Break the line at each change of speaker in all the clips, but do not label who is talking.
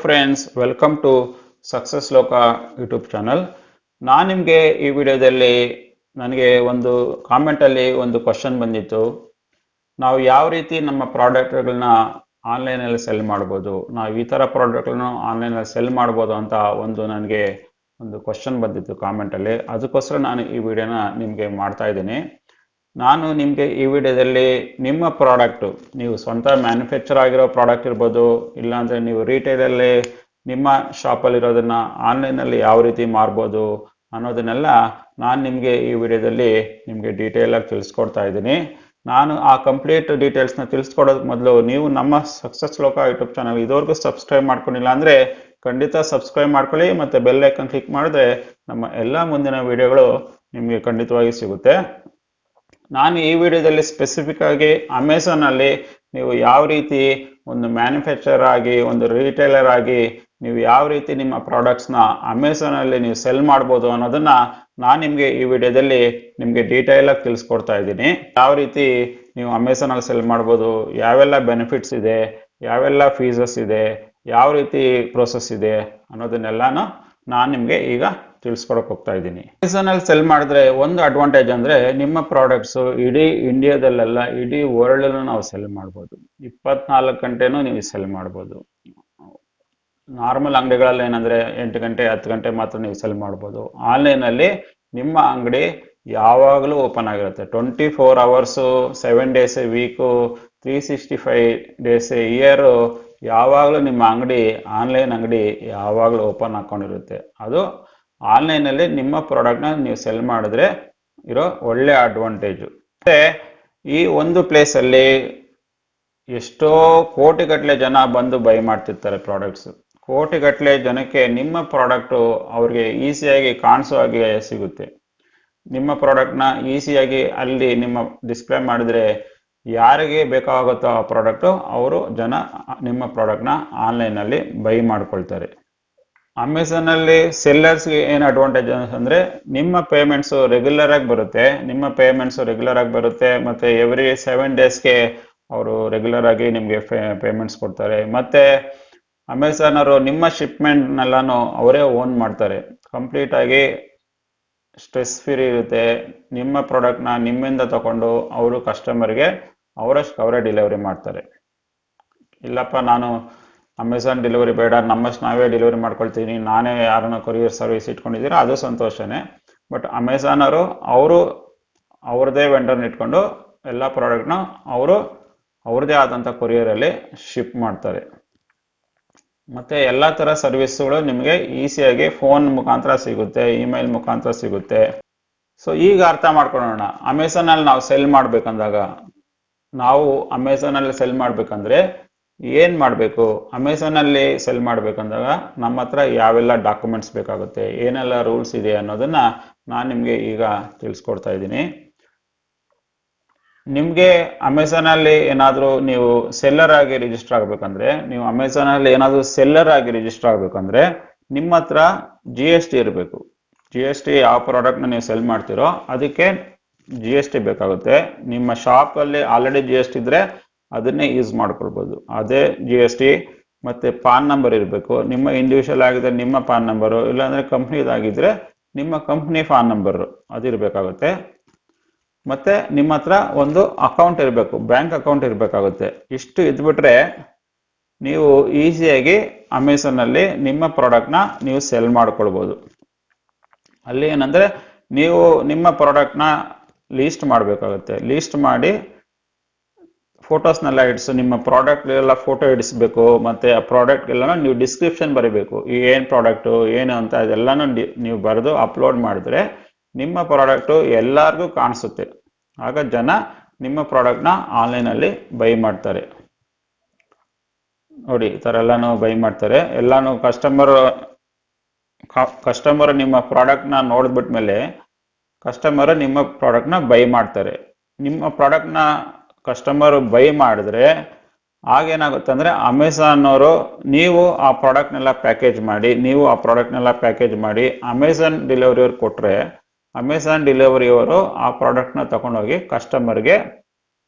Friends, welcome to SuccessLoka YouTube channel. ನಾನು ನಿಮಗೆ ಈ ವಿಡಿಯೋದಲ್ಲಿ ನನಗೆ ಒಂದು ಕಾಮೆಂಟಲ್ಲಿ ಒಂದು ಕ್ವಶನ್ ಬಂದಿತ್ತು. ನಾವು ಯಾವ ರೀತಿ ನಮ್ಮ ಪ್ರಾಡಕ್ಟ್ಗಳನ್ನ ಆನ್ಲೈನಲ್ಲಿ ಸೆಲ್ ಮಾಡ್ಬೋದು, ನಾವು ಈ ಥರ ಪ್ರಾಡಕ್ಟ್ಗಳನ್ನ ಆನ್ಲೈನಲ್ಲಿ ಸೆಲ್ ಮಾಡ್ಬೋದು ಅಂತ ನನಗೆ ಒಂದು ಕ್ವಶನ್ ಬಂದಿತ್ತು ಕಾಮೆಂಟಲ್ಲಿ. ಅದಕ್ಕೋಸ್ಕರ ನಾನು ಈ ವಿಡಿಯೋನ ನಿಮಗೆ ಮಾಡ್ತಾ ಇದ್ದೀನಿ. ನಾನು ನಿಮಗೆ ಈ ವಿಡಿಯೋದಲ್ಲಿ ನಿಮ್ಮ ಪ್ರಾಡಕ್ಟು, ನೀವು ಸ್ವಂತ ಮ್ಯಾನುಫ್ಯಾಕ್ಚರ್ ಆಗಿರೋ ಪ್ರಾಡಕ್ಟ್ ಇರ್ಬೋದು, ಇಲ್ಲಾಂದರೆ ನೀವು ರಿಟೇಲಲ್ಲಿ ನಿಮ್ಮ ಶಾಪಲ್ಲಿರೋದನ್ನು ಆನ್ಲೈನಲ್ಲಿ ಯಾವ ರೀತಿ ಮಾರ್ಬೋದು ಅನ್ನೋದನ್ನೆಲ್ಲ ನಾನು ನಿಮಗೆ ಈ ವಿಡಿಯೋದಲ್ಲಿ ನಿಮಗೆ ಡೀಟೇಲಾಗಿ ತಿಳಿಸ್ಕೊಡ್ತಾ ಇದ್ದೀನಿ. ನಾನು ಆ ಕಂಪ್ಲೀಟ್ ಡೀಟೇಲ್ಸ್ನ ತಿಳಿಸ್ಕೊಡೋದಕ್ಕೆ ಮೊದಲು ನೀವು ನಮ್ಮ SuccessLoka ಯೂಟ್ಯೂಬ್ ಚಾನಲ್ ಇದುವರೆಗೂ ಸಬ್ಸ್ಕ್ರೈಬ್ ಮಾಡ್ಕೊಂಡಿಲ್ಲ ಅಂದರೆ ಖಂಡಿತ ಸಬ್ಸ್ಕ್ರೈಬ್ ಮಾಡ್ಕೊಳ್ಳಿ ಮತ್ತು ಬೆಲ್ ಐಕನ್ ಕ್ಲಿಕ್ ಮಾಡಿದ್ರೆ ನಮ್ಮ ಎಲ್ಲ ಮುಂದಿನ ವಿಡಿಯೋಗಳು ನಿಮಗೆ ಖಂಡಿತವಾಗಿ ಸಿಗುತ್ತೆ. ನಾನು ಈ ವಿಡಿಯೋದಲ್ಲಿ ಸ್ಪೆಸಿಫಿಕ್ ಆಗಿ ಅಮೆಝಾನಲ್ಲಿ ನೀವು ಯಾವ ರೀತಿ ಒಂದು ಮ್ಯಾನುಫ್ಯಾಕ್ಚರರ್ ಆಗಿ, ಒಂದು ರಿಟೇಲರ್ ಆಗಿ ನೀವು ಯಾವ ರೀತಿ ನಿಮ್ಮ ಪ್ರಾಡಕ್ಟ್ಸ್ನ ಅಮೆಝಾನಲ್ಲಿ ನೀವು ಸೆಲ್ ಮಾಡ್ಬೋದು ಅನ್ನೋದನ್ನ ನಾನು ನಿಮಗೆ ಈ ವಿಡಿಯೋದಲ್ಲಿ ನಿಮಗೆ ಡೀಟೇಲಾಗಿ ತಿಳಿಸ್ಕೊಡ್ತಾ ಇದ್ದೀನಿ. ಯಾವ ರೀತಿ ನೀವು ಅಮೆಝಾನಲ್ಲಿ ಸೆಲ್ ಮಾಡ್ಬೋದು, ಯಾವೆಲ್ಲ ಬೆನಿಫಿಟ್ಸ್ ಇದೆ, ಯಾವೆಲ್ಲ ಫೀಸಸ್ ಇದೆ, ಯಾವ ರೀತಿ ಪ್ರೋಸೆಸ್ ಇದೆ ಅನ್ನೋದನ್ನೆಲ್ಲನೂ ನಾನು ನಿಮಗೆ ಈಗ ತಿಳಿಸ್ಕೊಡಕ್ಕೆ ಹೋಗ್ತಾ ಇದ್ದೀನಿ. ಅಮೆಝಾನಲ್ಲಿ ಸೆಲ್ ಮಾಡಿದ್ರೆ ಒಂದು ಅಡ್ವಾಂಟೇಜ್ ಅಂದರೆ ನಿಮ್ಮ ಪ್ರಾಡಕ್ಟ್ಸು ಇಡೀ ಇಂಡಿಯಾದಲ್ಲೆಲ್ಲ, ಇಡೀ ವರ್ಲ್ಡಲ್ಲೂ ನಾವು ಸೆಲ್ ಮಾಡ್ಬೋದು. 24 ಗಂಟೆನೂ ನೀವು ಸೆಲ್ ಮಾಡ್ಬೋದು. ನಾರ್ಮಲ್ ಅಂಗಡಿಗಳಲ್ಲಿ ಏನಂದರೆ 8 ಗಂಟೆ 10 ಗಂಟೆ ಮಾತ್ರ ನೀವು ಸೆಲ್ ಮಾಡ್ಬೋದು. ಆನ್ಲೈನಲ್ಲಿ ನಿಮ್ಮ ಅಂಗಡಿ ಯಾವಾಗಲೂ ಓಪನ್ ಆಗಿರುತ್ತೆ. 24 hours, 7 days A week, 365 days A year ಯಾವಾಗಲೂ ನಿಮ್ಮ ಅಂಗಡಿ, ಆನ್ಲೈನ್ ಅಂಗಡಿ ಯಾವಾಗಲೂ ಓಪನ್ ಹಾಕ್ಕೊಂಡಿರುತ್ತೆ. ಅದು ಆನ್ಲೈನಲ್ಲಿ ನಿಮ್ಮ ಪ್ರಾಡಕ್ಟ್ನ ನೀವು ಸೆಲ್ ಮಾಡಿದ್ರೆ ಇರೋ ಒಳ್ಳೆ ಅಡ್ವಾಂಟೇಜು. ಮತ್ತು ಈ ಒಂದು ಪ್ಲೇಸಲ್ಲಿ ಎಷ್ಟೋ ಕೋಟಿಗಟ್ಟಲೆ ಜನ ಬಂದು ಬೈ ಮಾಡ್ತಿರ್ತಾರೆ ಪ್ರಾಡಕ್ಟ್ಸು. ಕೋಟಿಗಟ್ಟಲೆ ಜನಕ್ಕೆ ನಿಮ್ಮ ಪ್ರಾಡಕ್ಟು ಅವ್ರಿಗೆ ಈಸಿಯಾಗಿ ಕಾಣಿಸೋ ಹಾಗೆ ಸಿಗುತ್ತೆ. ನಿಮ್ಮ ಪ್ರಾಡಕ್ಟ್ನ ಈಸಿಯಾಗಿ ಅಲ್ಲಿ ನಿಮ್ಮ ಡಿಸ್ಪ್ಲೇ ಮಾಡಿದರೆ ಯಾರಿಗೆ ಬೇಕಾಗುತ್ತೋ ಆ ಪ್ರಾಡಕ್ಟು ಅವರು ಜನ ನಿಮ್ಮ ಪ್ರಾಡಕ್ಟ್ನ ಆನ್ಲೈನಲ್ಲಿ ಬೈ ಮಾಡ್ಕೊಳ್ತಾರೆ. ಅಮೆಝಾನಲ್ಲಿ ಸೆಲ್ಲರ್ಸ್ಗೆ ಏನು ಅಡ್ವಾಂಟೇಜ್ ಅಂದರೆ ನಿಮ್ಮ ಪೇಮೆಂಟ್ಸು ರೆಗ್ಯುಲರ್ ಆಗಿ ಬರುತ್ತೆ ಮತ್ತು ಎವ್ರಿ 7 ಡೇಸ್ಗೆ ಅವರು ರೆಗ್ಯುಲರ್ ಆಗಿ ನಿಮಗೆ ಪೇಮೆಂಟ್ಸ್ ಕೊಡ್ತಾರೆ. ಮತ್ತು ಅಮೆಝಾನರು ನಿಮ್ಮ ಶಿಪ್ಮೆಂಟ್ನೆಲ್ಲನೂ ಅವರೇ ಓನ್ ಮಾಡ್ತಾರೆ. ಕಂಪ್ಲೀಟಾಗಿ ಸ್ಟ್ರೆಸ್ ಫ್ರೀ ಇರುತ್ತೆ. ನಿಮ್ಮ ಪ್ರಾಡಕ್ಟ್ನ ನಿಮ್ಮಿಂದ ತಗೊಂಡು ಅವರು ಕಸ್ಟಮರ್ಗೆ ಅವರೇ ಡೆಲಿವರಿ ಮಾಡ್ತಾರೆ. ಇಲ್ಲಪ್ಪ ನಾನು ಅಮೆಝಾನ್ ಡೆಲಿವರಿ ಬೇಡ, ನಮ್ಮಷ್ಟು ನಾವೇ ಡೆಲಿವರಿ ಮಾಡ್ಕೊಳ್ತೀನಿ, ನಾನೇ ಯಾರನ್ನ ಕೊರಿಯರ್ ಸರ್ವಿಸ್ ಇಟ್ಕೊಂಡಿದ್ದೀರಾ ಅದು ಸಂತೋಷನೇ. ಬಟ್ ಅಮೆಝಾನರು ಅವ್ರದ್ದೇ ವೆಂಡರ್ನ ಇಟ್ಕೊಂಡು ಎಲ್ಲ ಪ್ರಾಡಕ್ಟ್ನ ಅವ್ರದ್ದೇ ಆದಂಥ ಕೊರಿಯರಲ್ಲಿ ಶಿಪ್ ಮಾಡ್ತಾರೆ. ಮತ್ತು ಎಲ್ಲ ಥರ ಸರ್ವಿಸ್ಗಳು ನಿಮಗೆ ಈಸಿಯಾಗಿ ಫೋನ್ ಮುಖಾಂತರ ಸಿಗುತ್ತೆ, ಇಮೇಲ್ ಮುಖಾಂತರ ಸಿಗುತ್ತೆ. ಸೊ ಈಗ ಅರ್ಥ ಮಾಡ್ಕೊಳ್ಳೋಣ, ಅಮೆಝಾನಲ್ಲಿ ನಾವು ಸೆಲ್ ಮಾಡಬೇಕಂದಾಗ, ನಾವು ಅಮೆಝಾನಲ್ಲಿ ಸೆಲ್ ಮಾಡಬೇಕಂದ್ರೆ ಏನು ಮಾಡಬೇಕು, ಅಮೆಝಾನಲ್ಲಿ ಸೆಲ್ ಮಾಡಬೇಕಂದಾಗ ನಮ್ಮ ಹತ್ರ ಯಾವೆಲ್ಲ ಡಾಕ್ಯುಮೆಂಟ್ಸ್ ಬೇಕಾಗುತ್ತೆ, ಏನೆಲ್ಲ ರೂಲ್ಸ್ ಇದೆ ಅನ್ನೋದನ್ನು ನಾನು ನಿಮಗೆ ಈಗ ತಿಳಿಸ್ಕೊಡ್ತಾ ಇದ್ದೀನಿ. ನಿಮಗೆ ಅಮೆಝಾನಲ್ಲಿ ಏನಾದರೂ ನೀವು ಸೆಲ್ಲರ್ ಆಗಿ ರಿಜಿಸ್ಟರ್ ಆಗಬೇಕಂದ್ರೆ, ನಿಮ್ಮ ಹತ್ರ GST ಇರಬೇಕು. GST ಯಾವ ಪ್ರಾಡಕ್ಟ್ನ ನೀವು ಸೆಲ್ ಮಾಡ್ತೀರೋ ಅದಕ್ಕೆ GST ಬೇಕಾಗುತ್ತೆ. ನಿಮ್ಮ ಶಾಪಲ್ಲಿ ಆಲ್ರೆಡಿ GST ಇದ್ದರೆ ಅದನ್ನೇ ಯೂಸ್ ಮಾಡ್ಕೊಳ್ಬೋದು, ಅದೇ GST. ಮತ್ತು ಪಾನ್ ನಂಬರ್ ಇರಬೇಕು. ನಿಮ್ಮ ಇಂಡಿವಿಜುವಲ್ ಆಗಿದ್ರೆ ನಿಮ್ಮ ಪಾನ್ ನಂಬರು, ಇಲ್ಲಾಂದರೆ ಕಂಪ್ನಿದಾಗಿದ್ದರೆ ನಿಮ್ಮ ಕಂಪ್ನಿ ಪಾನ್ ನಂಬರು ಅದಿರಬೇಕಾಗುತ್ತೆ. ಮತ್ತು ನಿಮ್ಮ ಹತ್ರ ಒಂದು ಅಕೌಂಟ್ ಇರಬೇಕು, ಬ್ಯಾಂಕ್ ಅಕೌಂಟ್ ಇರಬೇಕಾಗುತ್ತೆ. ಇಷ್ಟು ಇದ್ಬಿಟ್ರೆ ನೀವು ಈಸಿಯಾಗಿ ಅಮೆಝಾನಲ್ಲಿ ನಿಮ್ಮ ಪ್ರಾಡಕ್ಟ್ನ ನೀವು ಸೆಲ್ ಮಾಡ್ಕೊಳ್ಬೋದು. ಅಲ್ಲಿ ಏನಂದರೆ ನೀವು ನಿಮ್ಮ ಪ್ರಾಡಕ್ಟ್ನ ಲೀಸ್ಟ್ ಮಾಡಬೇಕಾಗುತ್ತೆ. ಲೀಸ್ಟ್ ಮಾಡಿ ಫೋಟೋಸ್ನೆಲ್ಲ ನಿಮ್ಮ ಪ್ರಾಡಕ್ಟ್ಗೆಲ್ಲ ಫೋಟೋ ಇಡಿಸ್ಬೇಕು. ಮತ್ತು ಆ ಪ್ರಾಡಕ್ಟ್ಗೆಲ್ಲ ನೀವು ಡಿಸ್ಕ್ರಿಪ್ಷನ್ ಬರೀಬೇಕು, ಈ ಏನು ಪ್ರಾಡಕ್ಟು ಏನು ಅಂತ ಅದೆಲ್ಲನೂ ನೀವು ಬರೆದು ಅಪ್ಲೋಡ್ ಮಾಡಿದ್ರೆ ನಿಮ್ಮ ಪ್ರಾಡಕ್ಟು ಎಲ್ಲರಿಗೂ ಕಾಣಿಸುತ್ತೆ. ಆಗ ಜನ ನಿಮ್ಮ ಪ್ರಾಡಕ್ಟ್ನ ಆನ್ಲೈನಲ್ಲಿ ಬೈ ಮಾಡ್ತಾರೆ. ನೋಡಿ, ಈ ಥರ ಎಲ್ಲನೂ ಬೈ ಮಾಡ್ತಾರೆ. ಎಲ್ಲನೂ ಕಸ್ಟಮರ್ ನಿಮ್ಮ ಪ್ರಾಡಕ್ಟ್ನ ನೋಡಿದ್ಬಿಟ್ಮೇಲೆ ಕಸ್ಟಮರ್ ನಿಮ್ಮ ಪ್ರಾಡಕ್ಟ್ನ ಬೈ ಮಾಡ್ತಾರೆ. ನಿಮ್ಮ ಪ್ರಾಡಕ್ಟ್ನ ಕಸ್ಟಮರ್ ಬೈ ಮಾಡಿದ್ರೆ ಆಗೇನಾಗುತ್ತೆ ಅಂದರೆ ಅಮೆಝಾನವರು ನೀವು ಆ ಪ್ರಾಡಕ್ಟ್ನೆಲ್ಲ ಪ್ಯಾಕೇಜ್ ಮಾಡಿ ಅಮೆಝಾನ್ ಡೆಲಿವರಿಯವ್ರು ಕೊಟ್ಟರೆ, ಅಮೆಝಾನ್ ಡೆಲಿವರಿಯವರು ಆ ಪ್ರಾಡಕ್ಟ್ನ ತಗೊಂಡೋಗಿ ಕಸ್ಟಮರ್ಗೆ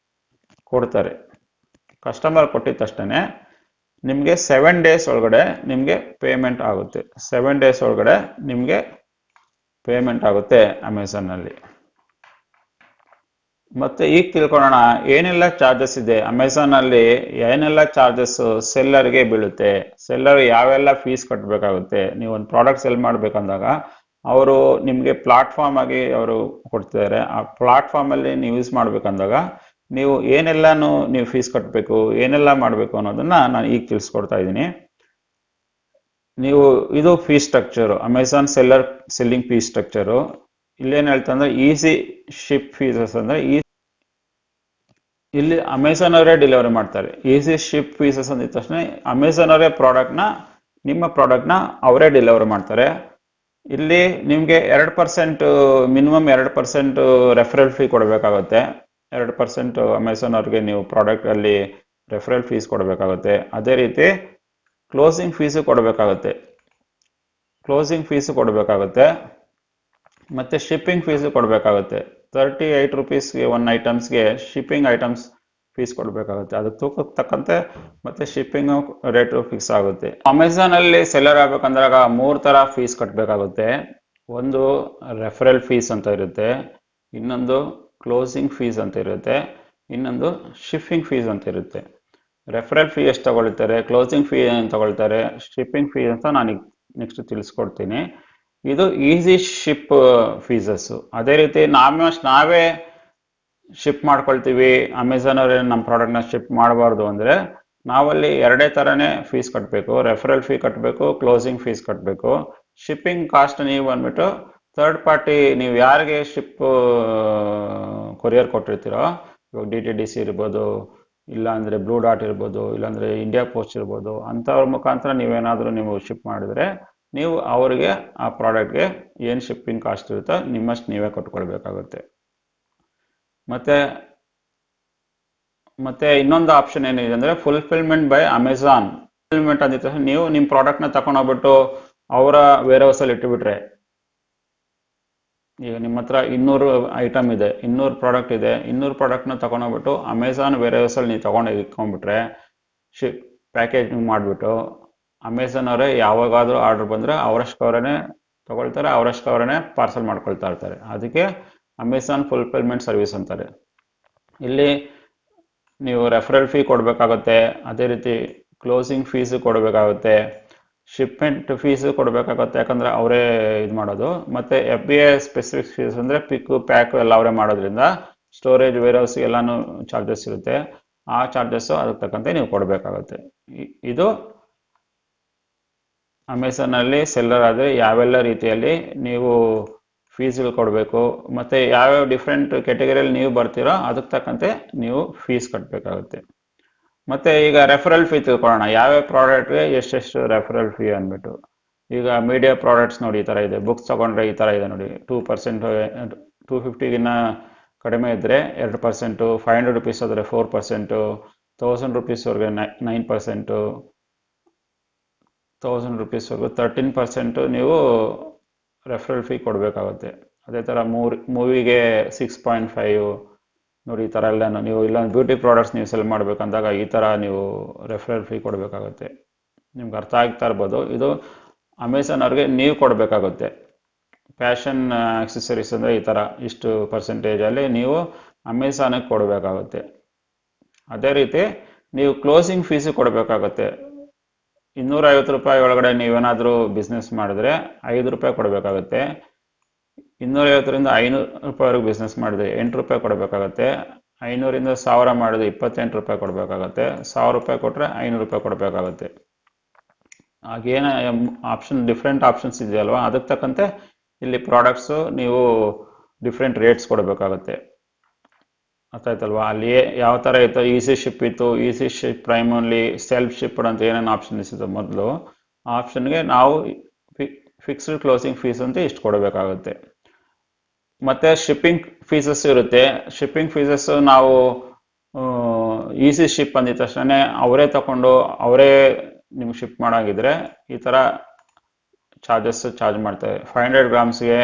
ಕೊಡ್ತಾರೆ. ಕಸ್ಟಮರ್ ಕೊಟ್ಟಿದ ತಕ್ಷಣ ನಿಮಗೆ 7 ಡೇಸ್ ಒಳಗಡೆ ನಿಮಗೆ ಪೇಮೆಂಟ್ ಆಗುತ್ತೆ. 7 ಡೇಸ್ ಒಳಗಡೆ ನಿಮಗೆ ಪೇಮೆಂಟ್ ಆಗುತ್ತೆ ಅಮೆಝಾನಲ್ಲಿ. ಮತ್ತೆ ಈಗ ತಿಳ್ಕೊಳ್ಳೋಣ ಏನೆಲ್ಲ ಚಾರ್ಜಸ್ ಇದೆ ಅಮೆಝಾನಲ್ಲಿ, ಏನೆಲ್ಲ ಚಾರ್ಜಸ್ ಸೆಲ್ಲರ್ಗೆ ಬೀಳುತ್ತೆ, ಸೆಲ್ಲರ್ ಯಾವೆಲ್ಲ ಫೀಸ್ ಕಟ್ಟಬೇಕಾಗುತ್ತೆ. ನೀವು ಒಂದು ಪ್ರಾಡಕ್ಟ್ ಸೆಲ್ ಮಾಡಬೇಕಂದಾಗ ಅವರು ನಿಮಗೆ ಪ್ಲಾಟ್ಫಾರ್ಮ್ ಆಗಿ ಅವರು ಕೊಡ್ತಿದ್ದಾರೆ. ಆ ಪ್ಲಾಟ್ಫಾರ್ಮಲ್ಲಿ ನೀವು ಯೂಸ್ ಮಾಡ್ಬೇಕಂದಾಗ ನೀವು ಏನೆಲ್ಲಾನು ನೀವು ಫೀಸ್ ಕಟ್ಟಬೇಕು, ಏನೆಲ್ಲ ಮಾಡಬೇಕು ಅನ್ನೋದನ್ನ ನಾನು ಈಗ ತಿಳಿಸ್ಕೊಡ್ತಾ ಇದ್ದೀನಿ. ನೀವು ಇದು fee structure, Amazon selling fee structure. ಇಲ್ಲೇನು ಹೇಳ್ತಾ ಅಂದ್ರೆ ಈಸಿ ಶಿಪ್ ಫೀಸಸ್ ಅಂದ್ರೆ ಇಲ್ಲಿ ಅಮೆಝಾನ್ ಅವರೇ ಡೆಲಿವರಿ ಮಾಡ್ತಾರೆ. ಈಸಿ ಶಿಪ್ ಫೀಸಸ್ ಅಂದಿದ ತಕ್ಷಣ ಅಮೆಝಾನ್ ಅವರೇ ನಿಮ್ಮ ಪ್ರಾಡಕ್ಟ್ನ ಅವರೇ ಡೆಲಿವರಿ ಮಾಡ್ತಾರೆ. ಇಲ್ಲಿ ನಿಮಗೆ 2% ಮಿನಿಮಮ್ 2% ರೆಫರಲ್ ಫೀ ಕೊಡಬೇಕಾಗುತ್ತೆ. 2% ಅಮೆಝಾನ್ ಅವ್ರಿಗೆ ನೀವು ಪ್ರಾಡಕ್ಟ್ ಅಲ್ಲಿ ರೆಫರಲ್ ಫೀಸ್ ಕೊಡಬೇಕಾಗುತ್ತೆ. ಅದೇ ರೀತಿ ಕ್ಲೋಸಿಂಗ್ ಫೀಸು ಕೊಡಬೇಕಾಗುತ್ತೆ. ಮತ್ತೆ ಶಿಪ್ಪಿಂಗ್ ಫೀಸು ಕೊಡಬೇಕಾಗುತ್ತೆ. 38 ರುಪೀಸ್ಗೆ ಒನ್ ಐಟಮ್ಸ್ಗೆ ಶಿಪ್ಪಿಂಗ್ ಐಟಮ್ಸ್ ಫೀಸ್ ಕೊಡಬೇಕಾಗುತ್ತೆ. ಅದು ತೂಕಕ್ಕೆ ತಕ್ಕಂತೆ ಮತ್ತೆ ಶಿಪ್ಪಿಂಗ್ ರೇಟು ಫಿಕ್ಸ್ ಆಗುತ್ತೆ. ಅಮೆಝಾನ್ ಅಲ್ಲಿ ಸೆಲ್ಲರ್ ಆಗ್ಬೇಕಂದ್ರಾಗ 3 ತರ ಫೀಸ್ ಕಟ್ಟಬೇಕಾಗುತ್ತೆ. ಒಂದು ರೆಫರಲ್ ಫೀಸ್ ಅಂತ ಇರುತ್ತೆ, ಇನ್ನೊಂದು ಕ್ಲೋಸಿಂಗ್ ಫೀಸ್ ಅಂತ ಇರುತ್ತೆ, ಇನ್ನೊಂದು ಶಿಪ್ಪಿಂಗ್ ಫೀಸ್ ಅಂತ ಇರುತ್ತೆ. ರೆಫರಲ್ ಫೀ ಎಷ್ಟು ತಗೊಳ್ತಾರೆ, ಕ್ಲೋಸಿಂಗ್ ಫೀ ಏನು ತಗೊಳ್ತಾರೆ, ಶಿಪ್ಪಿಂಗ್ ಫೀ ಅಂತ ನಾನು ನೆಕ್ಸ್ಟ್ ತಿಳಿಸ್ಕೊಡ್ತೀನಿ. ಇದು ಈಸಿ ಶಿಪ್ ಫೀಸಸ್ಸು. ಅದೇ ರೀತಿ ನಾವೇ ಶಿಪ್ ಮಾಡ್ಕೊಳ್ತೀವಿ, ಅಮೆಝಾನ್ ಅವರೇ ನಮ್ಮ ಪ್ರಾಡಕ್ಟ್ನ ಶಿಪ್ ಮಾಡಬಾರ್ದು ಅಂದರೆ ನಾವಲ್ಲಿ ಎರಡೇ ಥರನೇ ಫೀಸ್ ಕಟ್ಟಬೇಕು. ರೆಫರಲ್ ಫೀ ಕಟ್ಟಬೇಕು, ಕ್ಲೋಸಿಂಗ್ ಫೀಸ್ ಕಟ್ಟಬೇಕು. ಶಿಪ್ಪಿಂಗ್ ಕಾಸ್ಟ್ ನೀವು ಬಂದ್ಬಿಟ್ಟು ಥರ್ಡ್ ಪಾರ್ಟಿ, ನೀವು ಯಾರಿಗೆ ಶಿಪ್ ಕೊರಿಯರ್ ಕೊಟ್ಟಿರ್ತೀರೋ, ಇವಾಗ DTDC ಇರ್ಬೋದು, ಇಲ್ಲಾಂದರೆ ಬ್ಲೂ ಡಾಟ್ ಇರ್ಬೋದು, ಇಲ್ಲಾಂದರೆ ಇಂಡಿಯಾ ಪೋಸ್ಟ್ ಇರ್ಬೋದು, ಅಂಥವ್ರ ಮುಖಾಂತರ ನೀವೇನಾದರೂ ನೀವು ಶಿಪ್ ಮಾಡಿದರೆ ನೀವು ಅವರಿಗೆ ಆ ಪ್ರಾಡಕ್ಟ್ಗೆ ಏನು ಶಿಪ್ಪಿಂಗ್ ಕಾಸ್ಟ್ ಇರುತ್ತೋ ನಿಮ್ಮಷ್ಟು ನೀವೇ ಕೊಟ್ಕೊಳ್ಬೇಕಾಗುತ್ತೆ. ಮತ್ತೆ ಇನ್ನೊಂದು ಆಪ್ಷನ್ ಏನಿದೆ ಅಂದರೆ ಫುಲ್ಫಿಲ್ಮೆಂಟ್ ಬೈ ಅಮೆಝಾನ್. ಫುಲ್ಫಿಲ್ಮೆಂಟ್ ಅಂದಿದ ತಕ್ಷಣ ನೀವು ನಿಮ್ಮ ಪ್ರಾಡಕ್ಟ್ನ ತಗೊಂಡೋಗ್ಬಿಟ್ಟು ಅವರ ವೇರ್ ಹೌಸಲ್ಲಿ ಇಟ್ಟುಬಿಟ್ರೆ, ಈಗ ನಿಮ್ಮ ಹತ್ರ 200 ಐಟಮ್ ಇದೆ, 200 ಪ್ರಾಡಕ್ಟ್ ಇದೆ, 200 ಪ್ರಾಡಕ್ಟ್ನ ತಗೊಂಡೋಗ್ಬಿಟ್ಟು ಅಮೆಝಾನ್ ವೇರ್ ಹೌಸಲ್ಲಿ ನೀವು ತಗೊಂಡು ಇಟ್ಕೊಂಡ್ಬಿಟ್ರೆ, ಪ್ಯಾಕೇಜಿಂಗ್ ಮಾಡಿಬಿಟ್ಟು ಅಮೆಝಾನ್ ಅವರೇ ಯಾವಾಗಾದರೂ ಆರ್ಡರ್ ಬಂದರೆ ಅವರಷ್ಟವರೇ ತಗೊಳ್ತಾರೆ, ಅವರಷ್ಟವರೇ ಪಾರ್ಸಲ್ ಮಾಡ್ಕೊಳ್ತಾ ಇರ್ತಾರೆ. ಅದಕ್ಕೆ ಅಮೆಝಾನ್ ಫುಲ್ಫಿಲ್ಮೆಂಟ್ ಸರ್ವಿಸ್ ಅಂತಾರೆ. ಇಲ್ಲಿ ನೀವು ರೆಫರಲ್ ಫೀ ಕೊಡಬೇಕಾಗುತ್ತೆ, ಅದೇ ರೀತಿ ಕ್ಲೋಸಿಂಗ್ ಫೀಸು ಕೊಡಬೇಕಾಗುತ್ತೆ, ಶಿಪ್ಮೆಂಟ್ ಫೀಸು ಕೊಡಬೇಕಾಗುತ್ತೆ, ಯಾಕಂದರೆ ಅವರೇ ಇದು ಮಾಡೋದು. ಮತ್ತು FBA ಸ್ಪೆಸಿಫಿಕ್ ಫೀಸ್ ಅಂದರೆ ಪಿಕ್ಕು ಪ್ಯಾಕು ಎಲ್ಲ ಅವರೇ ಮಾಡೋದ್ರಿಂದ ಸ್ಟೋರೇಜ್ ವೇರ್ ಹೌಸ್ ಎಲ್ಲನೂ ಚಾರ್ಜಸ್ ಇರುತ್ತೆ. ಆ ಚಾರ್ಜಸ್ಸು ಅದಕ್ಕೆ ತಕ್ಕಂತೆ ನೀವು ಕೊಡಬೇಕಾಗುತ್ತೆ. ಇದು ಅಮೆಝಾನಲ್ಲಿ ಸೆಲ್ಲರ್ ಆದರೆ ಯಾವೆಲ್ಲ ರೀತಿಯಲ್ಲಿ ನೀವು ಫೀಸ್ಗಳು ಕೊಡಬೇಕು, ಮತ್ತು ಯಾವ್ಯಾವ ಡಿಫ್ರೆಂಟ್ ಕ್ಯಾಟಗರಿಯಲ್ಲಿ ನೀವು ಬರ್ತೀರೋ ಅದಕ್ಕೆ ತಕ್ಕಂತೆ ನೀವು ಫೀಸ್ ಕಟ್ಟಬೇಕಾಗುತ್ತೆ. ಮತ್ತು ಈಗ ರೆಫರಲ್ ಫೀ ತಿಳ್ಕೊಳ್ಳೋಣ, ಯಾವ್ಯಾವ ಪ್ರಾಡಕ್ಟ್ಗೆ ಎಷ್ಟೆಷ್ಟು ರೆಫರಲ್ ಫೀ ಅಂದ್ಬಿಟ್ಟು. ಈಗ ಮೀಡಿಯಾ ಪ್ರಾಡಕ್ಟ್ಸ್ ನೋಡಿ ಈ ಥರ ಇದೆ. ಬುಕ್ಸ್ ತೊಗೊಂಡ್ರೆ ಈ ಥರ ಇದೆ ನೋಡಿ, 2%, 250ಗಿನ್ನ ಕಡಿಮೆ ಇದ್ದರೆ 2%, 500 ರುಪೀಸ್ ಆದರೆ 4%, 1000 ರುಪೀಸ್ವರೆಗೆ 9%, 1000 ರುಪೀಸ್ವರೆಗೂ 13% ನೀವು ರೆಫರಲ್ ಫೀ ಕೊಡಬೇಕಾಗುತ್ತೆ. ಅದೇ ಥರ ಮೂವಿಗೆ 6.5 ನೋಡಿ, ಈ ಥರ ಎಲ್ಲ ನೀವು ಇಲ್ಲ ಬ್ಯೂಟಿ ಪ್ರಾಡಕ್ಟ್ಸ್ ನೀವು ಸೆಲ್ ಮಾಡಬೇಕಂದಾಗ ಈ ಥರ ನೀವು ರೆಫರಲ್ ಫೀ ಕೊಡಬೇಕಾಗುತ್ತೆ. ನಿಮ್ಗೆ ಅರ್ಥ ಆಗ್ತಾ ಇರ್ಬೋದು. ಇದು ಅಮೆಝಾನ್ ಅವ್ರಿಗೆ ನೀವು ಕೊಡಬೇಕಾಗುತ್ತೆ. ಫ್ಯಾಷನ್ ಆಕ್ಸೆಸರೀಸ್ ಅಂದರೆ ಈ ಥರ ಇಷ್ಟು ಪರ್ಸೆಂಟೇಜಲ್ಲಿ ನೀವು ಅಮೆಝಾನಿಗೆ ಕೊಡಬೇಕಾಗುತ್ತೆ. ಅದೇ ರೀತಿ ನೀವು ಕ್ಲೋಸಿಂಗ್ ಫೀಸು ಕೊಡಬೇಕಾಗುತ್ತೆ. 250 ರೂಪಾಯಿ ಒಳಗಡೆ ನೀವೇನಾದರೂ ಬಿಸ್ನೆಸ್ ಮಾಡಿದ್ರೆ 5 ರೂಪಾಯಿ ಕೊಡಬೇಕಾಗುತ್ತೆ. 250ರಿಂದ 500 ರೂಪಾಯಿವರೆಗೂ ಬಿಸ್ನೆಸ್ ಮಾಡಿದ್ರೆ 8 ರೂಪಾಯಿ ಕೊಡಬೇಕಾಗುತ್ತೆ. 500ರಿಂದ 1000 ಮಾಡಿದ್ರೆ 28 ರೂಪಾಯಿ ಕೊಡಬೇಕಾಗುತ್ತೆ. 1000 ರೂಪಾಯಿ ಕೊಟ್ಟರೆ 500 ರೂಪಾಯಿ ಕೊಡಬೇಕಾಗುತ್ತೆ. ಹಾಗೇನು ಡಿಫ್ರೆಂಟ್ ಆಪ್ಷನ್ಸ್ ಇದೆಯಲ್ವಾ, ಅದಕ್ಕೆ ತಕ್ಕಂತೆ ಇಲ್ಲಿ ಪ್ರಾಡಕ್ಟ್ಸು ನೀವು ಡಿಫ್ರೆಂಟ್ ರೇಟ್ಸ್ ಕೊಡಬೇಕಾಗುತ್ತೆ. ಅರ್ಥ ಆಯ್ತಲ್ವಾ? ಅಲ್ಲಿ ಯಾವ ಥರ ಇತ್ತು, ಈಸಿ ಶಿಪ್ ಇತ್ತು, easy ship prime only, self shipped ಅಂತ ಏನೇನು ಆಪ್ಷನ್ ಇತ್ತು ಮೊದಲು, ಆ ಆಪ್ಷನ್ಗೆ ನಾವು ಫಿಕ್ಸ್ಡ್ ಕ್ಲೋಸಿಂಗ್ ಫೀಸ್ ಅಂತ ಇಷ್ಟು ಕೊಡಬೇಕಾಗುತ್ತೆ. ಮತ್ತು ಶಿಪ್ಪಿಂಗ್ ಫೀಸಸ್ ಇರುತ್ತೆ. ಶಿಪ್ಪಿಂಗ್ ಫೀಸಸ್ಸು ನಾವು ಈಸಿ ಶಿಪ್ ಅಂದಿದ ತಕ್ಷಣ ಅವರೇ ತಗೊಂಡು ಅವರೇ ನಿಮ್ಗೆ ಶಿಪ್ ಮಾಡೋಂಗಿದ್ರೆ ಈ ಥರ ಚಾರ್ಜ್ ಮಾಡ್ತಾರೆ. 500 ಗ್ರಾಮ್ಸ್ಗೆ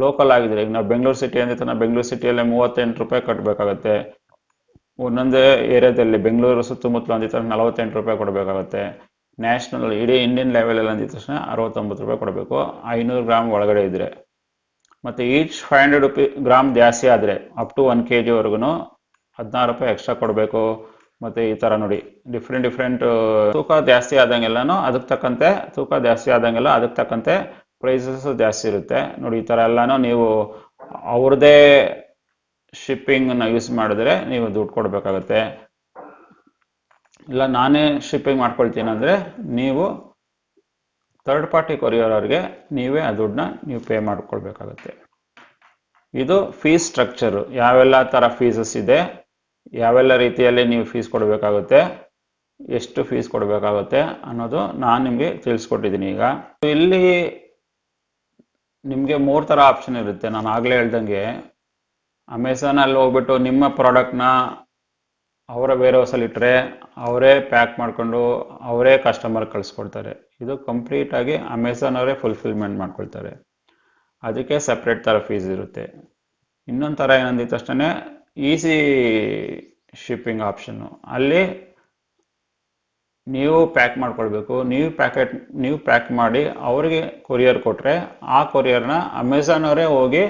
ಲೋಕಲ್ ಆಗಿದ್ರೆ, ಈಗ ನಾವು ಬೆಂಗಳೂರು ಸಿಟಿ ಅಂದಿತ್ತು, ನಾವು ಬೆಂಗಳೂರು ಸಿಟಿಯಲ್ಲೇ 38 ರೂಪಾಯಿ ಕಟ್ಟಬೇಕಾಗುತ್ತೆ. ಒಂದೊಂದೇ ಏರಿಯಾದಲ್ಲಿ ಬೆಂಗಳೂರು ಸುತ್ತಮುತ್ತಲು ಅಂದಿದ ತಕ್ಷಣ 48 ರೂಪಾಯಿ ಕೊಡಬೇಕಾಗುತ್ತೆ. ನ್ಯಾಷನಲ್ ಇಡೀ ಇಂಡಿಯನ್ ಲೆವೆಲಲ್ಲಿ ಅಂದಿದ ತಕ್ಷಣ 69 ರೂಪಾಯಿ ಕೊಡಬೇಕು 500 ಗ್ರಾಮ್ ಒಳಗಡೆ ಇದ್ರೆ. ಮತ್ತು ಈಚ್ 500 ಗ್ರಾಮ್ ಜಾಸ್ತಿ ಆದರೆ ಅಪ್ ಟು 1 kg ವರೆಗೂ 16 ರೂಪಾಯಿ ಎಕ್ಸ್ಟ್ರಾ ಕೊಡಬೇಕು. ಮತ್ತು ಈ ಥರ ನೋಡಿ ಡಿಫ್ರೆಂಟ್ ತೂಕ ಜಾಸ್ತಿ ಆದಂಗೆಲ್ಲನೂ ಅದಕ್ಕೆ ತಕ್ಕಂತೆ ಪ್ರೈಸಸ್ ಜಾಸ್ತಿ ಇರುತ್ತೆ. ನೋಡಿ ಈ ಥರ ಎಲ್ಲನೂ ನೀವು ಅವ್ರದ್ದೇ ಶಿಪ್ಪಿಂಗನ್ನು ಯೂಸ್ ಮಾಡಿದ್ರೆ ನೀವು ದುಡ್ಡು ಕೊಡಬೇಕಾಗತ್ತೆ. ಇಲ್ಲ ನಾನೇ ಶಿಪ್ಪಿಂಗ್ ಮಾಡ್ಕೊಳ್ತೀನಿ ಅಂದರೆ ನೀವು ಥರ್ಡ್ ಪಾರ್ಟಿ ಕೊರಿಯರ್ ಅವ್ರಿಗೆ ನೀವೇ ಆ ದುಡ್ಡನ್ನ ನೀವು ಪೇ ಮಾಡ್ಕೊಳ್ಬೇಕಾಗತ್ತೆ. ಇದು ಫೀಸ್ ಸ್ಟ್ರಕ್ಚರು, ಯಾವೆಲ್ಲ ಥರ ಫೀಸಸ್ ಇದೆ, ಯಾವೆಲ್ಲ ರೀತಿಯಲ್ಲಿ ನೀವು ಫೀಸ್ ಕೊಡಬೇಕಾಗುತ್ತೆ, ಎಷ್ಟು ಫೀಸ್ ಕೊಡಬೇಕಾಗುತ್ತೆ ಅನ್ನೋದು ನಾನು ನಿಮಗೆ ತಿಳಿಸ್ಕೊಟ್ಟಿದ್ದೀನಿ. ಈಗ ಇಲ್ಲಿ ನಿಮಗೆ 3 ಥರ ಆಪ್ಷನ್ ಇರುತ್ತೆ. ನಾನು ಆಗಲೇ ಹೇಳ್ದಂಗೆ ಅಮೆಝಾನಲ್ಲಿ ಹೋಗ್ಬಿಟ್ಟು ನಿಮ್ಮ ಪ್ರಾಡಕ್ಟ್ನ ಅವರ ವೇರ್ ಹೌಸಲ್ಲಿ ಇಟ್ಟರೆ ಅವರೇ ಪ್ಯಾಕ್ ಮಾಡಿಕೊಂಡು ಅವರೇ ಕಸ್ಟಮರ್ ಕಳಿಸ್ಕೊಡ್ತಾರೆ. ಇದು ಕಂಪ್ಲೀಟಾಗಿ ಅಮೆಝಾನ್ ಅವರೇ ಫುಲ್ಫಿಲ್ಮೆಂಟ್ ಮಾಡ್ಕೊಳ್ತಾರೆ. ಅದಕ್ಕೆ ಸಪ್ರೇಟ್ ಥರ ಫೀಸ್ ಇರುತ್ತೆ. ಇನ್ನೊಂದು ಥರ ಏನಂದಿದ ತಕ್ಷಣ ಈಸಿ ಶಿಪ್ಪಿಂಗ್ ಆಪ್ಷನ್ನು, ಅಲ್ಲಿ ನೀವು ಪ್ಯಾಕ್ ಮಾಡ್ಕೊಳ್ಬೇಕು. ನೀವು ಪ್ಯಾಕ್ ಮಾಡಿ ಅವರಿಗೆ ಕೊರಿಯರ್ ಕೊಟ್ಟರೆ ಆ ಕೊರಿಯರ್ನ ಅಮೆಝಾನ್ ಅವರೇ ಹೋಗಿ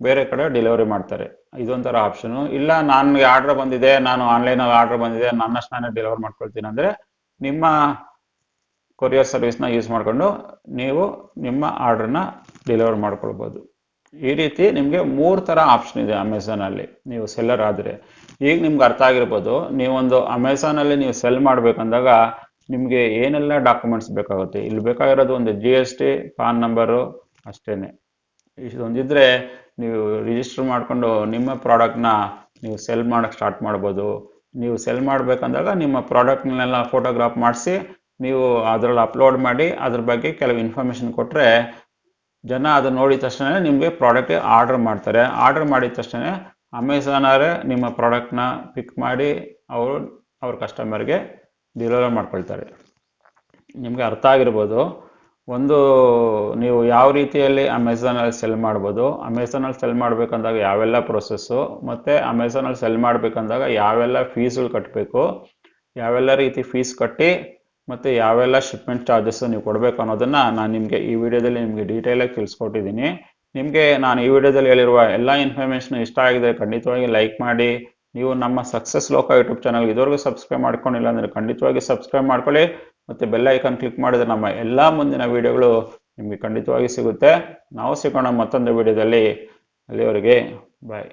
ಬೇರೆ ಕಡೆ ಡೆಲಿವರಿ ಮಾಡ್ತಾರೆ. ಇದೊಂಥರ ಆಪ್ಷನು. ಇಲ್ಲ ನನಗೆ ಆರ್ಡ್ರ್ ಬಂದಿದೆ, ನಾನು ಆನ್ಲೈನಲ್ಲಿ ಆರ್ಡ್ರ್ ಬಂದಿದೆ, ನನ್ನಷ್ಟು ನಾನೇ ಡೆಲಿವರ್ ಮಾಡ್ಕೊಳ್ತೀನಿ ಅಂದರೆ ನಿಮ್ಮ ಕೊರಿಯರ್ ಸರ್ವಿಸ್ನ ಯೂಸ್ ಮಾಡಿಕೊಂಡು ನೀವು ನಿಮ್ಮ ಆರ್ಡ್ರನ್ನ ಡೆಲಿವರ್ ಮಾಡ್ಕೊಳ್ಬೋದು. ಈ ರೀತಿ ನಿಮಗೆ 3 ಥರ ಆಪ್ಷನ್ ಇದೆ ಅಮೆಝಾನಲ್ಲಿ ನೀವು ಸೆಲ್ಲರ್ ಆದರೆ. ಈಗ ನಿಮ್ಗೆ ಅರ್ಥ ಆಗಿರ್ಬೋದು, ನೀವೊಂದು ಅಮೆಝಾನಲ್ಲಿ ನೀವು ಸೆಲ್ ಮಾಡಬೇಕಂದಾಗ ನಿಮಗೆ ಏನೆಲ್ಲ ಡಾಕ್ಯುಮೆಂಟ್ಸ್ ಬೇಕಾಗುತ್ತೆ. ಇಲ್ಲಿ ಬೇಕಾಗಿರೋದು ಒಂದು GST, ಪಾನ್ ನಂಬರು ಅಷ್ಟೇ. ಇದೊಂದಿದ್ರೆ ನೀವು ರಿಜಿಸ್ಟರ್ ಮಾಡಿಕೊಂಡು ನಿಮ್ಮ ಪ್ರಾಡಕ್ಟ್ನ ನೀವು ಸೆಲ್ ಮಾಡೋಕ್ಕೆ ಸ್ಟಾರ್ಟ್ ಮಾಡ್ಬೋದು. ನೀವು ಸೆಲ್ ಮಾಡಬೇಕಂದಾಗ ನಿಮ್ಮ ಪ್ರಾಡಕ್ಟ್ನೆಲ್ಲ ಫೋಟೋಗ್ರಾಫ್ ಮಾಡಿಸಿ ನೀವು ಅದರಲ್ಲಿ ಅಪ್ಲೋಡ್ ಮಾಡಿ ಅದ್ರ ಬಗ್ಗೆ ಕೆಲವು ಇನ್ಫಾರ್ಮೇಷನ್ ಕೊಟ್ಟರೆ ಜನ ಅದನ್ನು ನೋಡಿದ ತಕ್ಷಣ ನಿಮಗೆ ಪ್ರಾಡಕ್ಟ್ ಆರ್ಡರ್ ಮಾಡ್ತಾರೆ. ಆರ್ಡರ್ ಮಾಡಿದ ತಕ್ಷಣ ಅಮೆಝಾನವರೇ ನಿಮ್ಮ ಪ್ರಾಡಕ್ಟ್ನ ಪಿಕ್ ಮಾಡಿ ಅವ್ರ ಕಸ್ಟಮರ್ಗೆ ಡೆಲಿವರ್ ಮಾಡ್ಕೊಳ್ತಾರೆ. ನಿಮಗೆ ಅರ್ಥ ಆಗಿರ್ಬೋದು ಒಂದು ನೀವು ಯಾವ ರೀತಿಯಲ್ಲಿ ಅಮೆಝಾನಲ್ಲಿ ಸೆಲ್ ಮಾಡ್ಬೋದು, ಅಮೆಝಾನಲ್ಲಿ ಸೆಲ್ ಮಾಡಬೇಕಂದಾಗ ಯಾವೆಲ್ಲ ಪ್ರೊಸೆಸ್ಸು, ಮತ್ತು ಅಮೆಝಾನಲ್ಲಿ ಸೆಲ್ ಮಾಡಬೇಕಂದಾಗ ಯಾವೆಲ್ಲ ಫೀಸ್ಗಳು ಕಟ್ಟಬೇಕು, ಯಾವೆಲ್ಲ ರೀತಿ ಫೀಸ್ ಕಟ್ಟಿ ಮತ್ತು ಯಾವೆಲ್ಲ ಶಿಪ್ಮೆಂಟ್ ಚಾರ್ಜಸ್ಸು ನೀವು ಕೊಡಬೇಕು ಅನ್ನೋದನ್ನು ನಾನು ನಿಮಗೆ ಈ ವಿಡಿಯೋದಲ್ಲಿ ನಿಮಗೆ ಡೀಟೇಲಾಗಿ ತಿಳಿಸ್ಕೊಟ್ಟಿದ್ದೀನಿ. ನಿಮಗೆ ನಾನು ಈ ವಿಡಿಯೋದಲ್ಲಿ ಹೇಳಿರುವ ಎಲ್ಲ ಇನ್ಫಾರ್ಮೇಷನ್ ಇಷ್ಟ ಆಗಿದೆ ಖಂಡಿತವಾಗಿ ಲೈಕ್ ಮಾಡಿ. ನೀವು ನಮ್ಮ ಸಕ್ಸಸ್ ಲೋಕ ಯೂಟ್ಯೂಬ್ ಚಾನಲ್ಗೆ ಇದುವರೆಗೂ ಸಬ್ಸ್ಕ್ರೈಬ್ ಮಾಡ್ಕೊಂಡಿಲ್ಲ ಅಂದರೆ ಖಂಡಿತವಾಗಿ ಸಬ್ಸ್ಕ್ರೈಬ್ ಮಾಡ್ಕೊಳ್ಳಿ ಮತ್ತು ಬೆಲ್ ಐಕಾನ್ ಕ್ಲಿಕ್ ಮಾಡಿದರೆ ನಮ್ಮ ಎಲ್ಲ ಮುಂದಿನ ವಿಡಿಯೋಗಳು ನಿಮಗೆ ಖಂಡಿತವಾಗಿ ಸಿಗುತ್ತೆ. ನಾವು ಸಿಗೋಣ ಮತ್ತೊಂದು ವಿಡಿಯೋದಲ್ಲಿ. ಅಲ್ಲಿವರೆಗೆ ಬಾಯ್.